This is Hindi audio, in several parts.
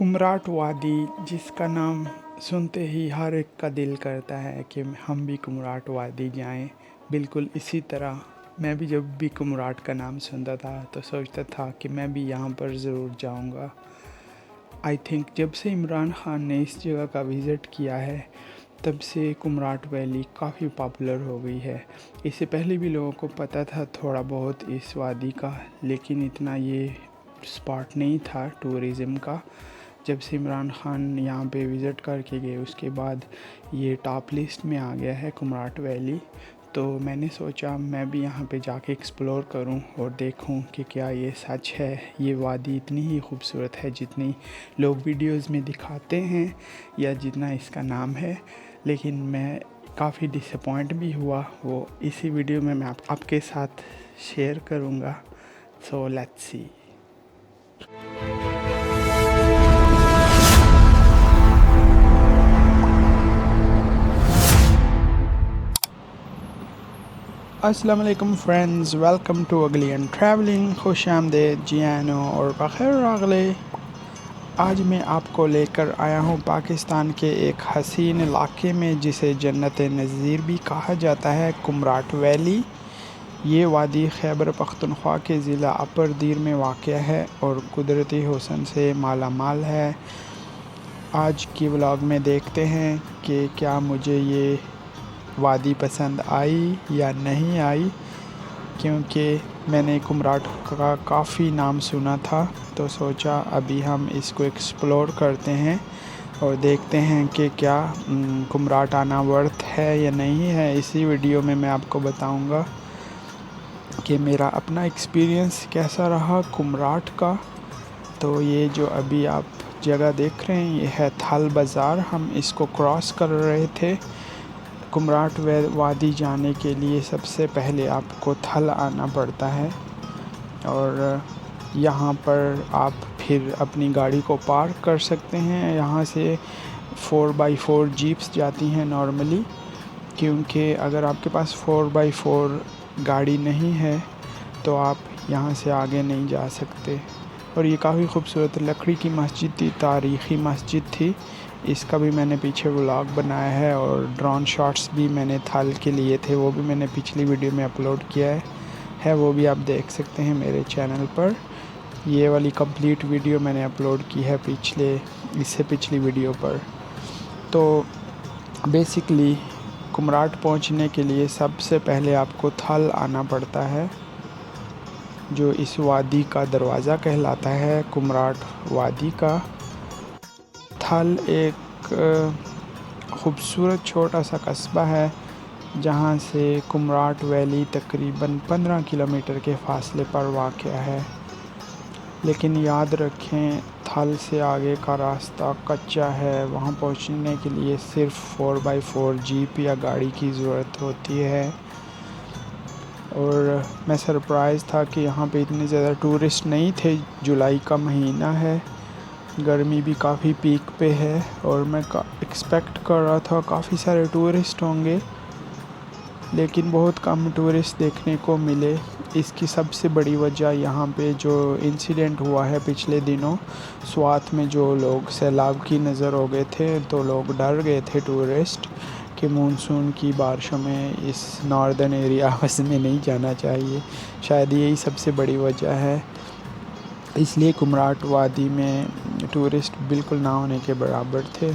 कुमराट वादी जिसका नाम सुनते ही हर एक का दिल करता है कि हम भी कुमराट वादी जाएं। बिल्कुल इसी तरह मैं भी जब भी कुमराट का नाम सुनता था तो सोचता था कि मैं भी यहाँ पर ज़रूर जाऊँगा। आई थिंक जब से इमरान खान ने इस जगह का विज़िट किया है तब से कुमराट वैली काफ़ी पॉपुलर हो गई है। इससे पहले भी लोगों को पता था थोड़ा बहुत इस वादी का, लेकिन इतना ये स्पॉट नहीं था टूरिज़्म का। जब से इमरान खान यहाँ पे विज़िट करके गए उसके बाद ये टॉप लिस्ट में आ गया है कुमराट वैली। तो मैंने सोचा मैं भी यहाँ पे जाके एक्सप्लोर करूँ और देखूँ कि क्या ये सच है, ये वादी इतनी ही खूबसूरत है जितनी लोग वीडियोस में दिखाते हैं या जितना इसका नाम है। लेकिन मैं काफ़ी डिसअपॉइंट भी हुआ, वो इसी वीडियो में मैं आपके साथ शेयर करूँगा। So let's see. अस्सलाम वालेकुम फ्रेंड्स, वेलकम टू अगली एंड ट्रैवलिंग। खुश आमदेद, जियानो और बखैर अगले। आज मैं आपको लेकर आया हूँ पाकिस्तान के एक हसीन इलाके में जिसे जन्नत नज़ीर भी कहा जाता है, कुमराट वैली। ये वादी खैबर पख्तूनख्वा के ज़िला अपर दीर में वाक़या है और कुदरती हुस्न से माला माल है। आज की व्लॉग में देखते हैं कि क्या मुझे ये वादी पसंद आई या नहीं आई, क्योंकि मैंने कुमराट का काफ़ी नाम सुना था तो सोचा अभी हम इसको एक्सप्लोर करते हैं और देखते हैं कि क्या कुमराट आना वर्थ है या नहीं है। इसी वीडियो में मैं आपको बताऊंगा कि मेरा अपना एक्सपीरियंस कैसा रहा कुमराट का। तो ये जो अभी आप जगह देख रहे हैं ये है थल बाज़ार। हम इसको क्रॉस कर रहे थे। कुमराट वादी जाने के लिए सबसे पहले आपको थल आना पड़ता है और यहाँ पर आप फिर अपनी गाड़ी को पार्क कर सकते हैं। यहाँ से 4x4 जीप्स जाती हैं नॉर्मली, क्योंकि अगर आपके पास 4x4 गाड़ी नहीं है तो आप यहाँ से आगे नहीं जा सकते। और ये काफ़ी खूबसूरत लकड़ी की मस्जिद थी, तारीख़ी मस्जिद थी। इसका भी मैंने पीछे व्लॉग बनाया है और ड्रोन शॉट्स भी मैंने थल के लिए थे, वो भी मैंने पिछली वीडियो में अपलोड किया है, वो भी आप देख सकते हैं मेरे चैनल पर। ये वाली कंप्लीट वीडियो मैंने अपलोड की है इससे पिछली वीडियो पर। तो बेसिकली कुमराट पहुंचने के लिए सबसे पहले आपको थल आना पड़ता है, जो इस वादी का दरवाज़ा कहलाता है, कुमराट वादी का। थल एक ख़ूबसूरत छोटा सा कस्बा है जहाँ से कुमराट वैली तकरीबन 15 किलोमीटर के फ़ासले पर वाक़या है। लेकिन याद रखें थल से आगे का रास्ता कच्चा है, वहाँ पहुँचने के लिए सिर्फ़ 4x4 जीप या गाड़ी की ज़रूरत होती है। और मैं सरप्राइज़ था कि यहाँ पे इतने ज़्यादा टूरिस्ट नहीं थे। जुलाई का महीना है, गर्मी भी काफ़ी पीक पे है और मैं एक्सपेक्ट कर रहा था काफ़ी सारे टूरिस्ट होंगे, लेकिन बहुत कम टूरिस्ट देखने को मिले। इसकी सबसे बड़ी वजह यहाँ पे जो इंसिडेंट हुआ है पिछले दिनों, स्वात में जो लोग सैलाब की नज़र हो गए थे तो लोग डर गए थे टूरिस्ट कि मानसून की बारिशों में इस नॉर्दर्न एरियाज़ में नहीं जाना चाहिए। शायद यही सबसे बड़ी वजह है, इसलिए कुमराट वादी में टूरिस्ट बिल्कुल ना होने के बराबर थे।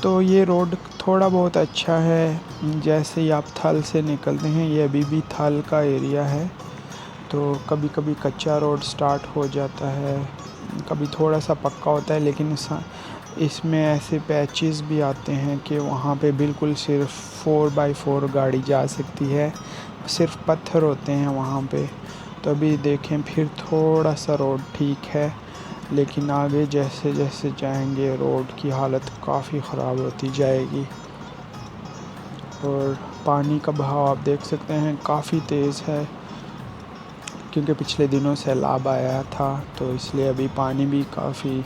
तो ये रोड थोड़ा बहुत अच्छा है। जैसे ही आप थल से निकलते हैं, ये अभी भी थल का एरिया है, तो कभी कभी कच्चा रोड स्टार्ट हो जाता है, कभी थोड़ा सा पक्का होता है, लेकिन इसमें ऐसे पैचेस भी आते हैं कि वहाँ पे बिल्कुल सिर्फ 4x4 गाड़ी जा सकती है, सिर्फ पत्थर होते हैं वहाँ पे। तो अभी देखें फिर थोड़ा सा रोड ठीक है, लेकिन आगे जैसे जैसे जाएंगे रोड की हालत काफ़ी ख़राब होती जाएगी। और पानी का बहाव आप देख सकते हैं काफ़ी तेज़ है, क्योंकि पिछले दिनों सैलाब आया था तो इसलिए अभी पानी भी काफ़ी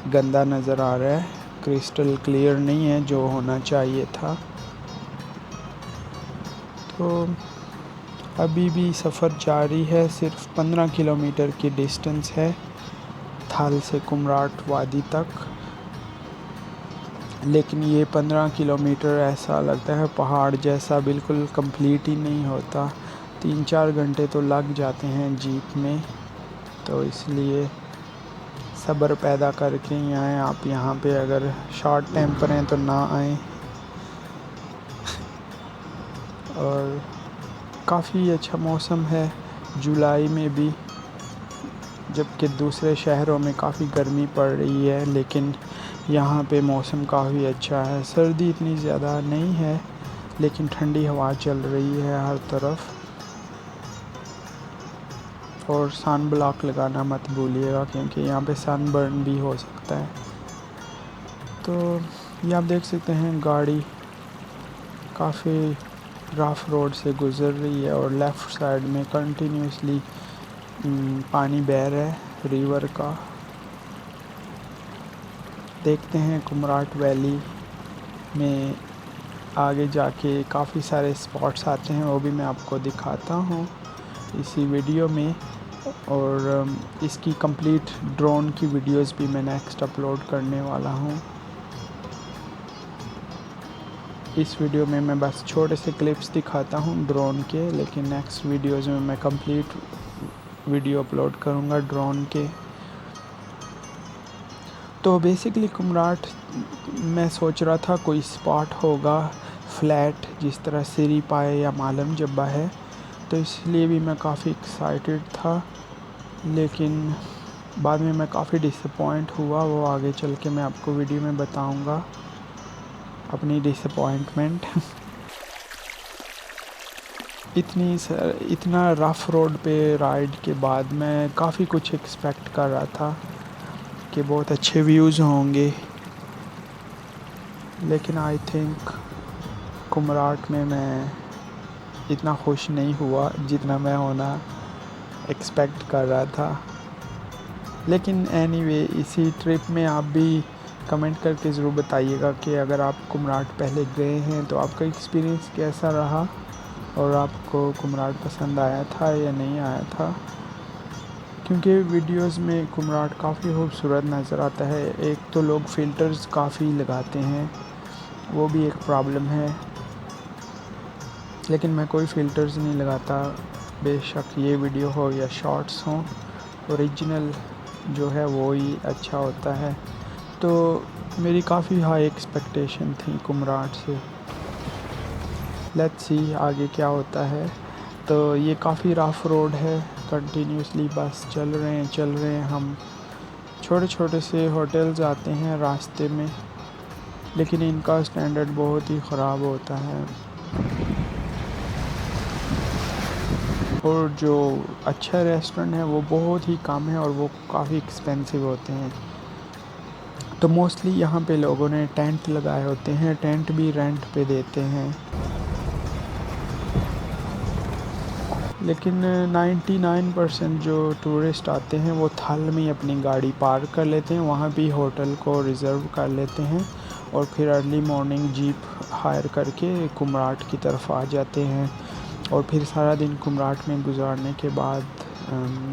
गंदा नज़र आ रहा है, क्रिस्टल क्लियर नहीं है जो होना चाहिए था। तो अभी भी सफ़र जारी है, सिर्फ 15 किलोमीटर की डिस्टेंस है थल से कुमराट वादी तक। लेकिन ये 15 किलोमीटर ऐसा लगता है पहाड़ जैसा, बिल्कुल कंप्लीट ही नहीं होता। 3-4 घंटे तो लग जाते हैं जीप में, तो इसलिए सब्र पैदा करके ही आएँ आप यहाँ पे। अगर शॉर्ट टेम्पर हैं तो ना आएँ। और काफ़ी अच्छा मौसम है जुलाई में भी, जबकि दूसरे शहरों में काफ़ी गर्मी पड़ रही है, लेकिन यहाँ पे मौसम काफ़ी अच्छा है। सर्दी इतनी ज़्यादा नहीं है, लेकिन ठंडी हवा चल रही है हर तरफ। और सन ब्लॉक लगाना मत भूलिएगा, क्योंकि यहाँ पे सनबर्न भी हो सकता है। तो ये आप देख सकते हैं गाड़ी काफ़ी रफ रोड से गुज़र रही है, और लेफ़्ट साइड में कंटिन्यूसली पानी बह रहा है रिवर का। देखते हैं कुमराट वैली में आगे जाके काफ़ी सारे स्पॉट्स आते हैं, वो भी मैं आपको दिखाता हूँ इसी वीडियो में। और इसकी कंप्लीट ड्रोन की वीडियोस भी मैं नेक्स्ट अपलोड करने वाला हूँ। इस वीडियो में मैं बस छोटे से क्लिप्स दिखाता हूँ ड्रोन के, लेकिन नेक्स्ट वीडियोस में मैं कंप्लीट वीडियो अपलोड करूँगा ड्रोन के। तो बेसिकली कुमराट मैं सोच रहा था कोई स्पॉट होगा फ्लैट, जिस तरह सिरी पाए या मालम जब्बा है, तो इसलिए भी मैं काफ़ी एक्साइटेड था। लेकिन बाद में मैं काफ़ी डिसअपॉइंट हुआ। वो आगे चल के मैं आपको वीडियो में बताऊंगा अपनी डिसअपॉइंटमेंट। इतना रफ़ रोड पे राइड के बाद मैं काफ़ी कुछ एक्सपेक्ट कर रहा था कि बहुत अच्छे व्यूज़ होंगे, लेकिन आई थिंक कुमराट में मैं इतना खुश नहीं हुआ जितना मैं होना एक्सपेक्ट कर रहा था। लेकिन एनीवे इसी ट्रिप में आप भी कमेंट करके ज़रूर बताइएगा कि अगर आप कुमराट पहले गए हैं तो आपका एक्सपीरियंस कैसा रहा, और आपको कुमराट पसंद आया था या नहीं आया था। क्योंकि वीडियोस में कुमराट काफ़ी खूबसूरत नज़र आता है। एक तो लोग फ़िल्टर्स काफ़ी लगाते हैं, वो भी एक प्रॉब्लम है, लेकिन मैं कोई फ़िल्टर्स नहीं लगाता। बेशक ये वीडियो हो या शॉर्ट्स हों, ओरिजिनल जो है वो ही अच्छा होता है। तो मेरी काफ़ी हाई एक्सपेक्टेशन थी कुमराट से। लेट्स सी आगे क्या होता है। तो ये काफ़ी रफ़ रोड है, कंटिन्यूसली बस चल रहे हैं हम। छोटे छोटे से होटल्स आते हैं रास्ते में, लेकिन इनका स्टैंडर्ड बहुत ही ख़राब होता है, और जो अच्छा रेस्टोरेंट है वो बहुत ही कम है, और वो काफ़ी एक्सपेंसिव होते हैं। तो मोस्टली यहाँ पे लोगों ने टेंट लगाए होते हैं, टेंट भी रेंट पे देते हैं। लेकिन 99% जो टूरिस्ट आते हैं वो थल में ही अपनी गाड़ी पार्क कर लेते हैं, वहाँ भी होटल को रिज़र्व कर लेते हैं, और फिर अर्ली मॉर्निंग जीप हायर करके कुमराट की तरफ आ जाते हैं। और फिर सारा दिन कुमराट में गुजारने के बाद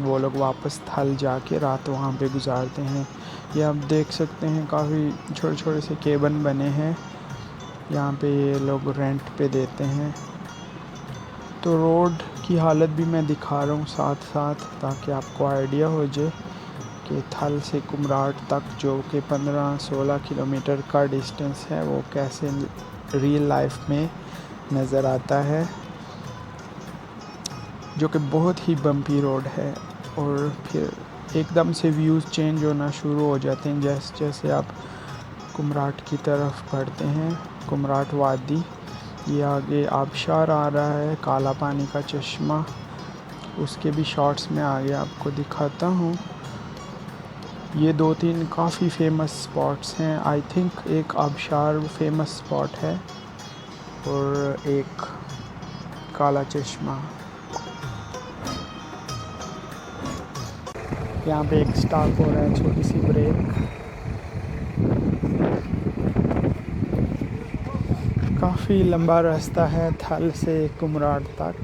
वो लोग वापस थल जाके रात वहाँ पे गुजारते हैं। ये आप देख सकते हैं काफ़ी छोटे छोटे से केबन बने हैं, यहाँ पे ये लोग रेंट पे देते हैं। तो रोड की हालत भी मैं दिखा रहा हूँ साथ साथ, ताकि आपको आइडिया हो जाए कि थल से कुमराट तक जो कि 15-16 किलोमीटर का डिस्टेंस है वो कैसे रियल लाइफ में नज़र आता है, जो कि बहुत ही बम्पी रोड है। और फिर एकदम से व्यूज़ चेंज होना शुरू हो जाते हैं जैसे जैसे आप कुमराट की तरफ बढ़ते हैं। कुमराट वादी, ये आगे आबशार आ रहा है, काला पानी का चश्मा, उसके भी शॉट्स में आगे आपको दिखाता हूँ। ये 2-3 काफ़ी फेमस स्पॉट्स हैं। आई थिंक एक आबशार फेमस स्पॉट है, और एक काला चश्मा। यहाँ पे एक स्टॉप हो रहा है, छोटी सी ब्रेक। काफ़ी लंबा रास्ता है थल से कुमराट तक।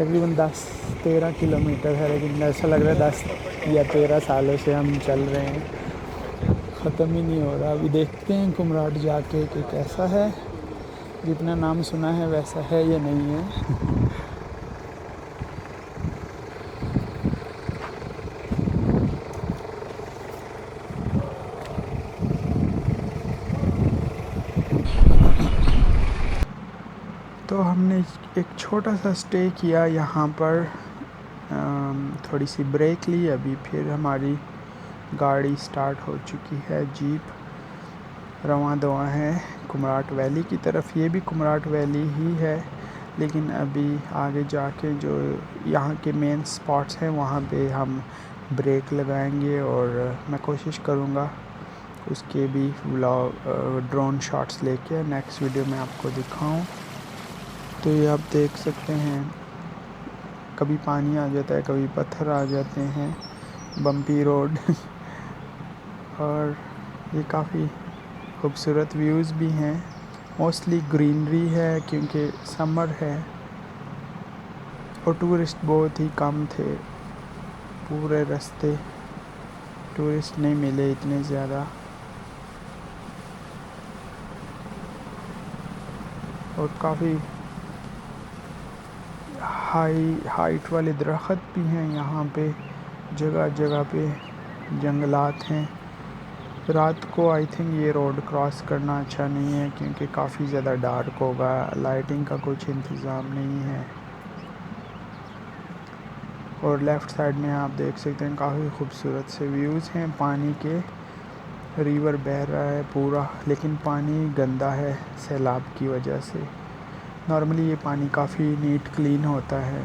तकरीबन 10-13 किलोमीटर है, लेकिन ऐसा लग रहा है 10 या 13 सालों से हम चल रहे हैं, ख़त्म ही नहीं हो रहा। अभी देखते हैं कुमराट जाके कि कैसा है, जितना नाम सुना है वैसा है या नहीं है। तो हमने एक छोटा सा स्टे किया यहाँ पर, थोड़ी सी ब्रेक ली। अभी फिर हमारी गाड़ी स्टार्ट हो चुकी है, जीप रवां दवा है कुमराट वैली की तरफ। ये भी कुमराट वैली ही है, लेकिन अभी आगे जाके जो यहाँ के मेन स्पॉट्स हैं वहाँ पे हम ब्रेक लगाएंगे, और मैं कोशिश करूँगा उसके भी व्लॉग ड्रोन शॉट्स लेके नेक्स्ट वीडियो में आपको दिखाऊं। तो ये आप देख सकते हैं, कभी पानी आ जाता है, कभी पत्थर आ जाते हैं, बम्पी रोड और ये काफ़ी खूबसूरत व्यूज़ भी हैं। मोस्टली ग्रीनरी है क्योंकि समर है, और टूरिस्ट बहुत ही कम थे। पूरे रास्ते टूरिस्ट नहीं मिले इतने ज़्यादा, और काफ़ी हाइट वाले दरख्त भी हैं यहाँ पे, जगह जगह पे जंगलात हैं। रात को आई थिंक ये रोड क्रॉस करना अच्छा नहीं है क्योंकि काफ़ी ज़्यादा डार्क होगा, लाइटिंग का कुछ इंतज़ाम नहीं है। और लेफ़्ट साइड में आप देख सकते हैं काफ़ी खूबसूरत से व्यूज़ हैं, पानी के, रिवर बह रहा है पूरा, लेकिन पानी गंदा है सैलाब की वजह से। नॉर्मली ये पानी काफ़ी नीट क्लीन होता है।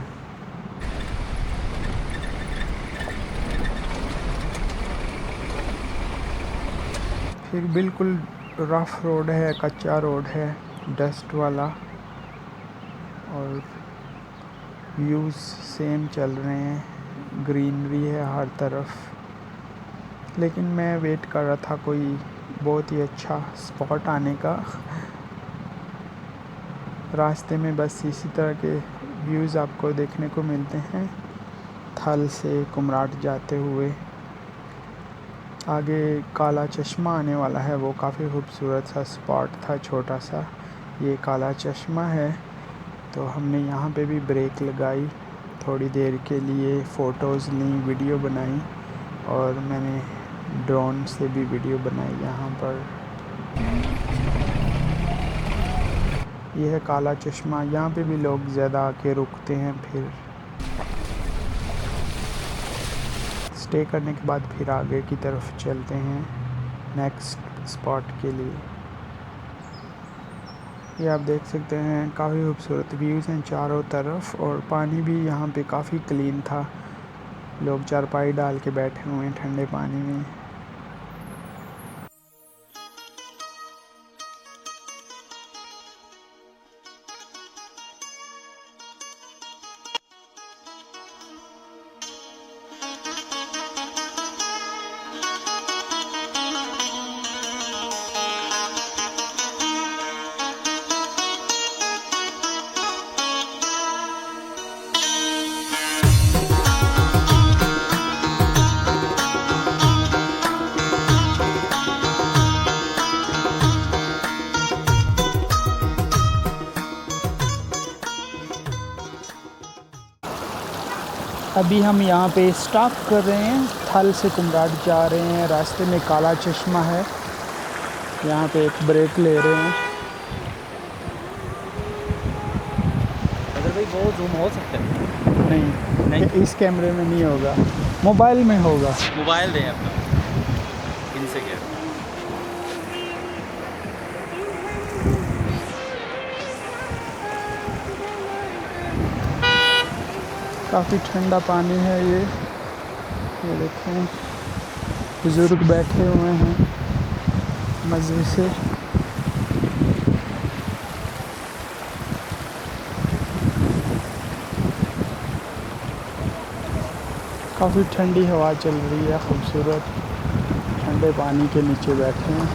फिर बिल्कुल रफ़ रोड है, कच्चा रोड है, डस्ट वाला, और व्यूज़ सेम चल रहे हैं, ग्रीनरी है हर तरफ। लेकिन मैं वेट कर रहा था कोई बहुत ही अच्छा स्पॉट आने का। रास्ते में बस इसी तरह के व्यूज़ आपको देखने को मिलते हैं। थल से कुमराट जाते हुए आगे काला चश्मा आने वाला है, वो काफ़ी खूबसूरत सा स्पॉट था, छोटा सा। ये काला चश्मा है, तो हमने यहाँ पे भी ब्रेक लगाई, थोड़ी देर के लिए फ़ोटोज़ ली, वीडियो बनाई, और मैंने ड्रोन से भी वीडियो बनाई यहाँ पर। यह है काला चश्मा, यहाँ पे भी लोग ज़्यादा आके रुकते हैं। फिर स्टे करने के बाद फिर आगे की तरफ चलते हैं नेक्स्ट स्पॉट के लिए। ये आप देख सकते हैं काफ़ी खूबसूरत व्यूज़ हैं चारों तरफ, और पानी भी यहाँ पे काफ़ी क्लीन था। लोग चारपाई डाल के बैठे हुए हैं ठंडे पानी में। अभी हम यहाँ पे स्टॉप कर रहे हैं, थल से कुमराट जा रहे हैं। रास्ते में काला चश्मा है, यहाँ पे एक ब्रेक ले रहे हैं। अगर भाई बहुत जूम हो सकता है? नहीं, इस कैमरे में नहीं होगा, मोबाइल में होगा। मोबाइल दें अपना, इनसे क्या। काफ़ी ठंडा पानी है ये देखें, बुज़ुर्ग बैठे हुए हैं मज़े से। काफ़ी ठंडी हवा चल रही है, खूबसूरत, ठंडे पानी के नीचे बैठे हैं।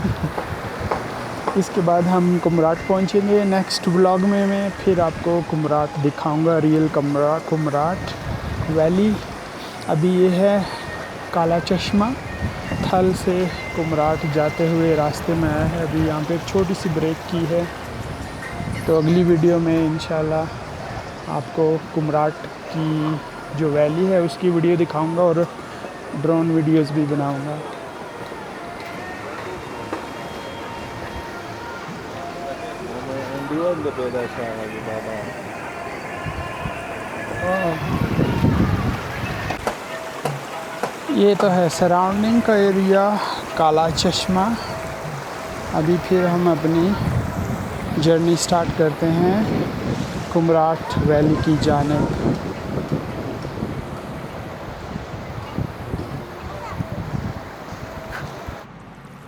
इसके बाद हम कुमराट पहुंचेंगे। नेक्स्ट व्लॉग में मैं फिर आपको कुमराट दिखाऊंगा, रियल कुमराट वैली। अभी ये है काला चश्मा, थल से कुमराट जाते हुए रास्ते में आया है। अभी यहाँ पे एक छोटी सी ब्रेक की है। तो अगली वीडियो में इंशाल्लाह आपको कुमराट की जो वैली है उसकी वीडियो दिखाऊंगा और ड्रोन वीडियोस भी बनाऊंगा। ये तो है सराउंडिंग का एरिया काला चश्मा। अभी फिर हम अपनी जर्नी स्टार्ट करते हैं कुमराट वैली की जानिब।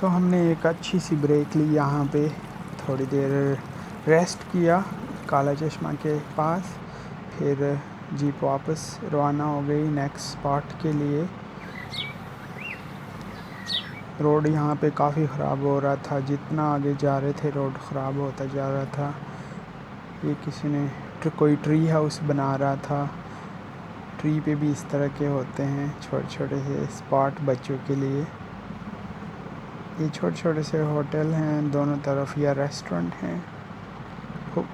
तो हमने एक अच्छी सी ब्रेक ली यहाँ पे, थोड़ी देर रेस्ट किया काला चश्मा के पास। फिर जीप वापस रवाना हो गई नेक्स्ट स्पॉट के लिए। रोड यहाँ पे काफ़ी ख़राब हो रहा था, जितना आगे जा रहे थे रोड ख़राब होता जा रहा था। ये किसी ने कोई ट्री हाउस बना रहा था। ट्री पे भी इस तरह के होते हैं छोटे छोटे से स्पॉट बच्चों के लिए। ये छोटे छोटे से होटल हैं दोनों तरफ या रेस्टोरेंट हैं।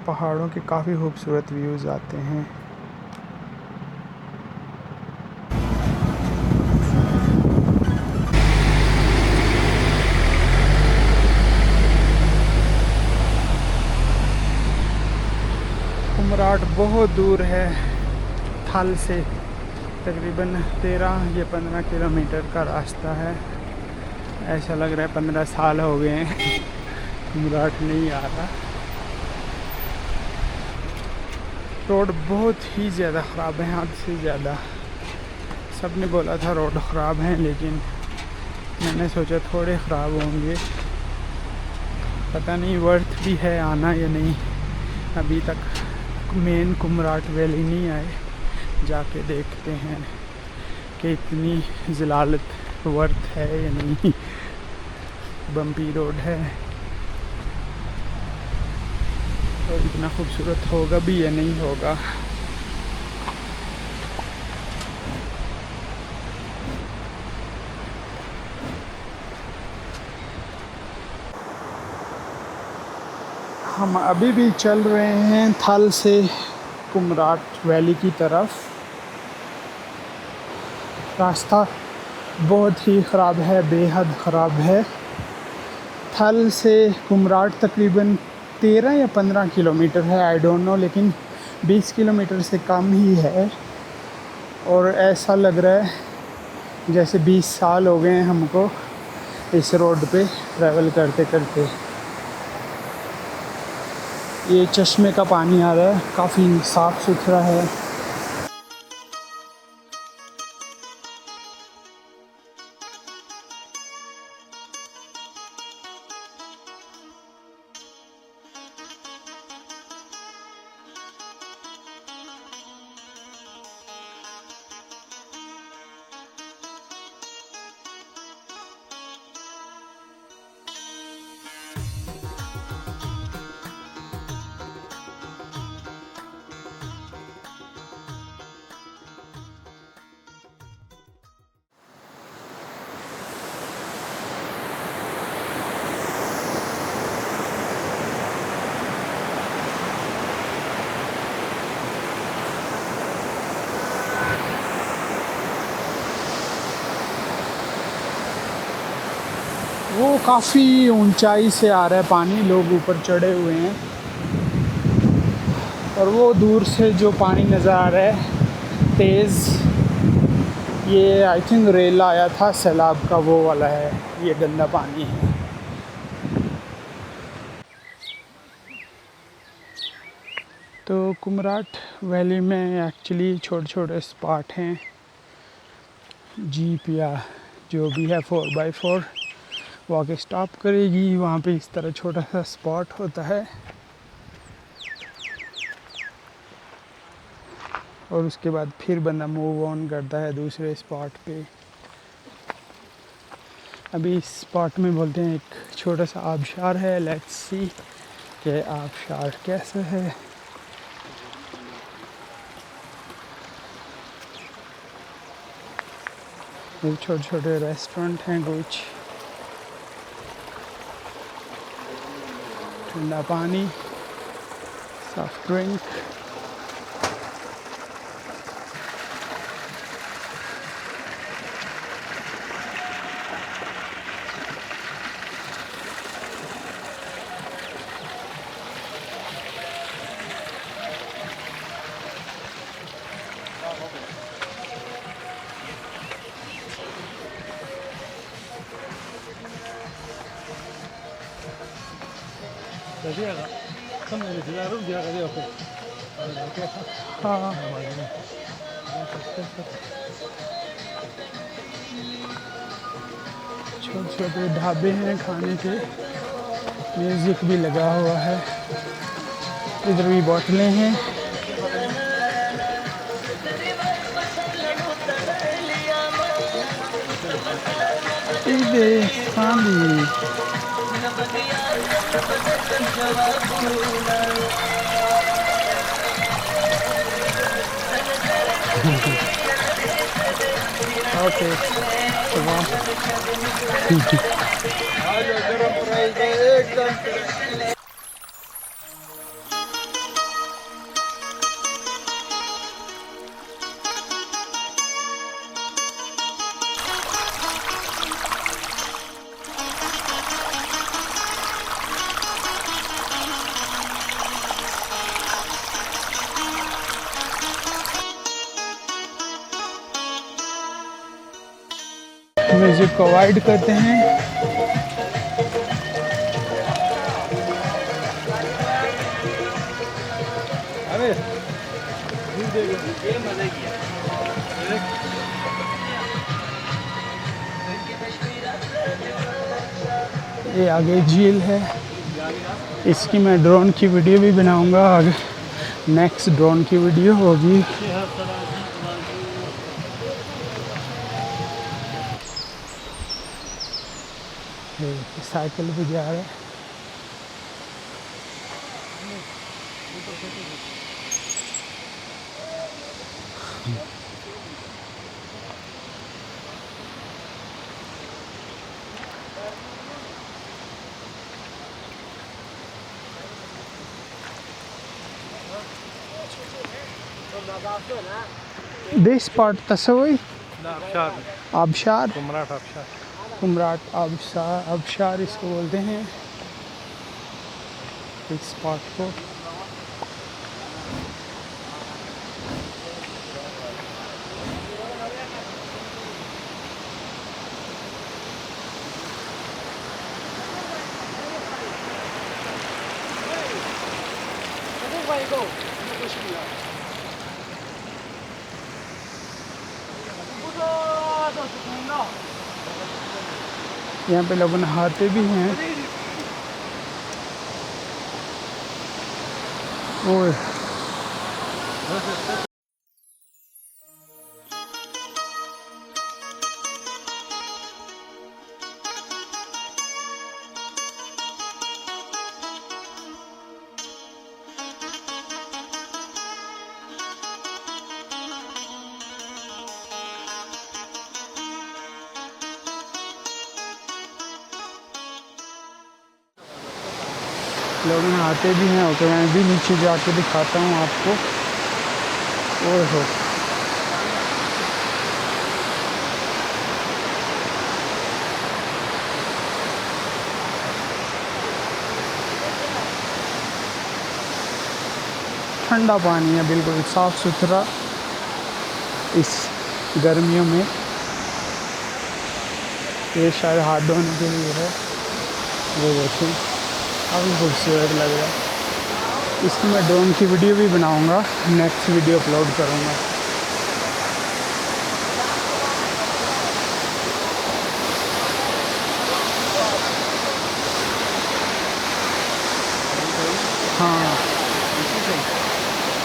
पहाड़ों के काफ़ी खूबसूरत व्यूज़ आते हैं। कुमराट बहुत दूर है थल से, तकरीबन 13 या 15 किलोमीटर का रास्ता है। ऐसा लग रहा है 15 साल हो गए हैं कुमराट नहीं आ रहा। रोड बहुत ही ज़्यादा ख़राब है, हद से ज़्यादा। सब ने बोला था रोड ख़राब है, लेकिन मैंने सोचा थोड़े ख़राब होंगे। पता नहीं वर्थ भी है आना या नहीं। अभी तक मेन कुमराट वैली नहीं आए, जाके देखते हैं कि इतनी ज़लालत वर्थ है या नहीं। बम्पी रोड है और इतना खूबसूरत होगा भी या नहीं होगा। हम अभी भी चल रहे हैं थल से कुमराट वैली की तरफ। रास्ता बहुत ही ख़राब है, बेहद ख़राब है। थल से कुमराट तकरीबन 13 या 15 किलोमीटर है, आई डोंट नो, लेकिन 20 किलोमीटर से कम ही है। और ऐसा लग रहा है जैसे 20 साल हो गए हैं हमको इस रोड पे ट्रैवल करते करते। ये चश्मे का पानी आ रहा है, काफ़ी साफ़ सुथरा है। वो काफ़ी ऊंचाई से आ रहा है पानी, लोग ऊपर चढ़े हुए हैं। और वो दूर से जो पानी नज़र आ रहा है तेज़, ये आई थिंक रेल आया था सैलाब का, वो वाला है। ये गंदा पानी है। तो कुमराट वैली में एक्चुअली छोटे छोटे स्पॉट हैं। जीप या जो भी है 4x4 वाके स्टॉप करेगी, वहाँ पे इस तरह छोटा सा स्पॉट होता है। और उसके बाद फिर बंदा मूव ऑन करता है दूसरे स्पॉट पे। अभी इस स्पॉट में बोलते हैं एक छोटा सा आबशार है। लेट्स सी कि आबशार कैसा है। ये छोटे छोटे रेस्टोरेंट हैं, कुछ ठंडा पानी, सॉफ्ट ड्रिंक। हाँ, छोटे छोटे ढाबे हैं खाने के, म्यूज़िक भी लगा हुआ है। इधर भी बोतलें हैं। इधर सामने ओके म्यूज़िक को अवॉइड करते हैं। ये आगे झील है, इसकी मैं ड्रोन की वीडियो भी बनाऊंगा आगे। नेक्स्ट ड्रोन की वीडियो होगी। साइकिल भी जा रहा है। This part Tasawai आबशार, कुमराट आबशार इसको बोलते हैं इस स्पॉट को। यहाँ पे लोग नहाते भी हैं। और लोग नहाते भी हैं। और मैं भी नीचे जाके दिखाता हूँ आपको। और हो ठंडा पानी है, बिल्कुल साफ़ सुथरा इस गर्मियों में। ये शायद हाथ धोने के लिए है। वो देखें, काफ़ी खूबसूरत लग रहा है। इसकी मैं ड्रोन की वीडियो भी बनाऊंगा, नेक्स्ट वीडियो अपलोड करूंगा। हाँ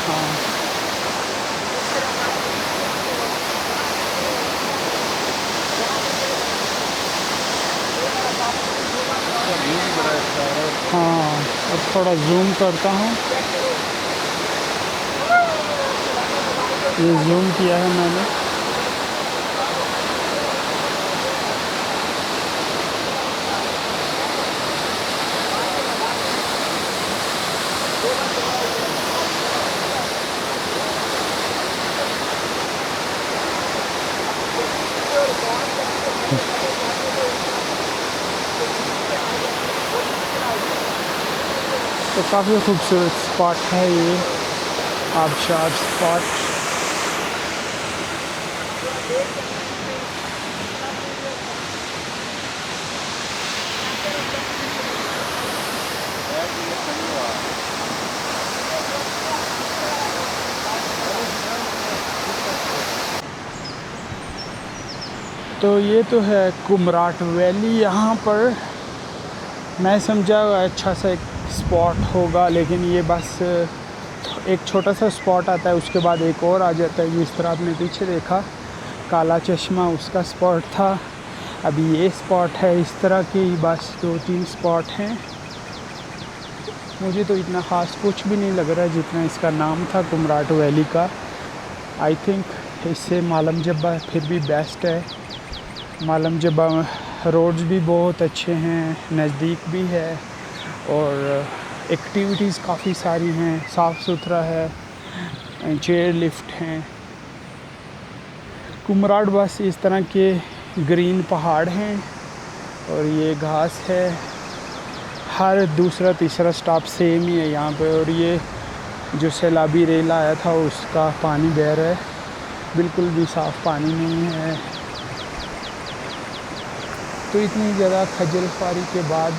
हाँ, अब थोड़ा जूम करता हूँ, ये जूम किया है मैंने। तो काफ़ी खूबसूरत स्पॉट है ये, आबशार स्पॉट। तो ये तो है कुमराट वैली। यहाँ पर मैं समझा अच्छा सा एक स्पॉट होगा, लेकिन ये बस एक छोटा सा स्पॉट आता है, उसके बाद एक और आ जाता है। जिस तरह आपने पीछे देखा काला चश्मा, उसका स्पॉट था। अभी ये स्पॉट है। इस तरह की बस 2-3 स्पॉट हैं। मुझे तो इतना ख़ास कुछ भी नहीं लग रहा है जितना इसका नाम था कुमराट वैली का। आई थिंक इससे मालम जब्बा फिर भी बेस्ट है। मालम जब्बा रोड्स भी बहुत अच्छे हैं, नज़दीक भी है, और एक्टिविटीज़ काफ़ी सारी हैं, साफ़ सुथरा है, चेयर लिफ्ट हैं। कुमराट बस इस तरह के ग्रीन पहाड़ हैं और ये घास है। हर दूसरा तीसरा स्टॉप सेम ही है यहाँ पे। और ये जो सैलाबी रेल आया था उसका पानी बह रहा है, बिल्कुल भी साफ़ पानी नहीं है। तो इतनी ज़्यादा खज्जल ख्वारी के बाद,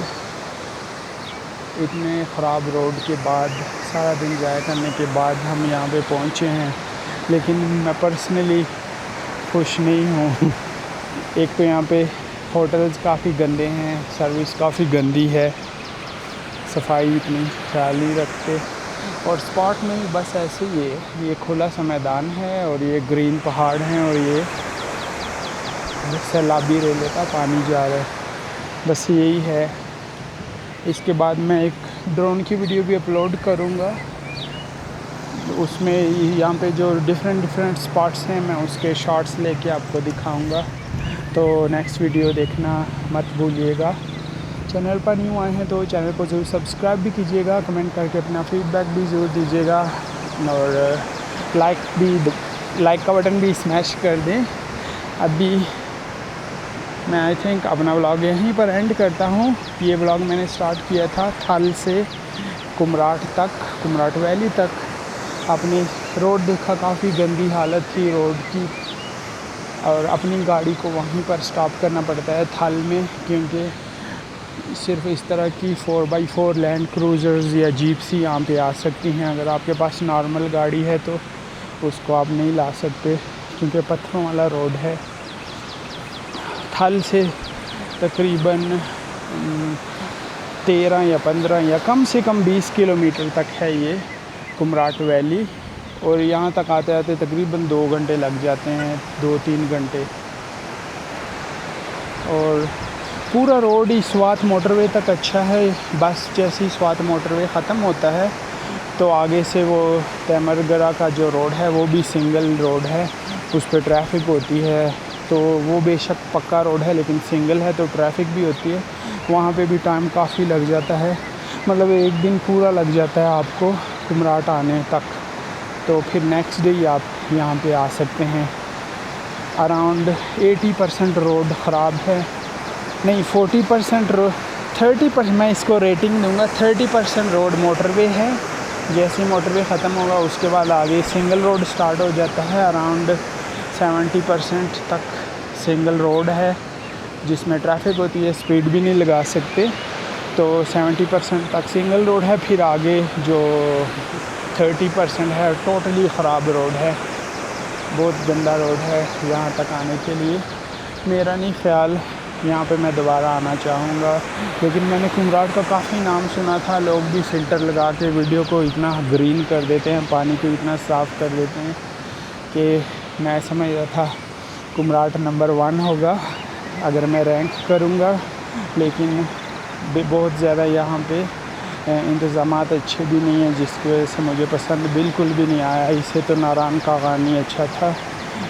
इतने ख़राब रोड के बाद, सारा दिन ज़ाया करने के बाद हम यहाँ पे पहुँचे हैं। लेकिन मैं पर्सनली खुश नहीं हूँ। एक तो यहाँ पे होटल्स काफ़ी गंदे हैं, सर्विस काफ़ी गंदी है, सफाई इतनी ख्याल नहीं रखते, और स्पॉट में भी बस ऐसे ही है। ये खुला सा मैदान है और ये ग्रीन पहाड़ हैं और ये सैलाबी रेले का पानी जा रहा है, बस यही है। इसके बाद मैं एक ड्रोन की वीडियो भी अपलोड करूँगा, उसमें यहाँ पे जो डिफरेंट स्पॉट्स हैं मैं उसके शॉट्स लेके आपको दिखाऊँगा। तो नेक्स्ट वीडियो देखना मत भूलिएगा। चैनल पर न्यू आए हैं तो चैनल को ज़रूर सब्सक्राइब भी कीजिएगा, कमेंट करके अपना फीडबैक भी ज़रूर दीजिएगा, और लाइक का बटन भी स्मैश कर दें। अभी मैं आई थिंक अपना व्लॉग यहीं पर एंड करता हूँ। ये व्लॉग मैंने स्टार्ट किया था थल से कुमराट तक, कुमराट वैली तक। अपनी रोड देखा, काफ़ी गंदी हालत थी रोड की, और अपनी गाड़ी को वहीं पर स्टॉप करना पड़ता है थल में, क्योंकि सिर्फ इस तरह की 4x4 लैंड क्रूज़र्स या जीप्स ही यहाँ पे आ सकती हैं। अगर आपके पास नॉर्मल गाड़ी है तो उसको आप नहीं ला सकते, क्योंकि पत्थरों वाला रोड है। थल से तकरीबन 13 या 15 या कम से कम 20 किलोमीटर तक है ये कुमराट वैली, और यहाँ तक आते आते तकरीबन 2 घंटे लग जाते हैं, 2-3 घंटे। और पूरा रोड ही स्वात मोटरवे तक अच्छा है। बस जैसे ही स्वात मोटरवे ख़त्म होता है तो आगे से वो तैमरगरा का जो रोड है वो भी सिंगल रोड है, उस पर ट्रैफिक होती है। तो वो बेशक पक्का रोड है लेकिन सिंगल है तो ट्रैफिक भी होती है। वहाँ पे भी टाइम काफ़ी लग जाता है, मतलब एक दिन पूरा लग जाता है आपको कुमराट आने तक। तो फिर नेक्स्ट डे ही आप यहाँ पे आ सकते हैं। अराउंड 80% रोड ख़राब है, नहीं 40% रोड, 30% मैं इसको रेटिंग दूंगा। 30% रोड मोटरवे है, जैसे मोटरवे ख़त्म होगा उसके बाद आगे सिंगल रोड स्टार्ट हो जाता है। अराउंड 70% तक सिंगल रोड है जिसमें ट्रैफिक होती है, स्पीड भी नहीं लगा सकते। तो 70% तक सिंगल रोड है, फिर आगे जो 30% है टोटली ख़राब रोड है, बहुत गंदा रोड है यहाँ तक आने के लिए। मेरा नहीं ख्याल यहाँ पे मैं दोबारा आना चाहूँगा, लेकिन मैंने कुमराट का काफ़ी नाम सुना था। लोग भी फ़िल्टर लगा के वीडियो को इतना ग्रीन कर देते हैं, पानी को इतना साफ़ कर देते हैं कि मैं समझ रहा था कुमराट नंबर 1 होगा अगर मैं रैंक करूँगा, लेकिन बहुत ज़्यादा यहाँ पे इंतज़ामात अच्छे भी नहीं हैं, जिसकी वजह से मुझे पसंद बिल्कुल भी नहीं आया। इससे तो नारायण का गानी अच्छा था,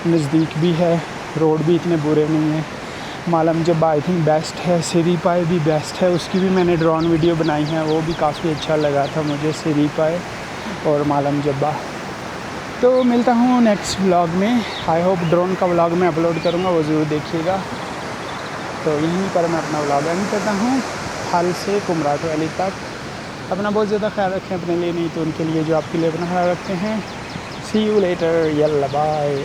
नज़दीक भी है, रोड भी इतने बुरे नहीं हैं। मालम जब्बा आई थिंक बेस्ट है, सिरी पाए भी बेस्ट है, उसकी भी मैंने ड्रोन वीडियो बनाई है, वो भी काफ़ी अच्छा लगा था मुझे, सिरी पाए और मालम जब्बा। तो मिलता हूँ नेक्स्ट व्लॉग में। आई होप ड्रोन का व्लॉग मैं अपलोड करूँगा, वो ज़रूर देखिएगा। तो यहीं पर मैं अपना व्लॉग एंड करता हूँ, हाल से कुमराट वैली तक। अपना बहुत ज़्यादा ख्याल रखें, अपने लिए नहीं तो उनके लिए जो आपके लिए अपना ख्याल रखते हैं। सी यू लेटर, यल्ला बाय।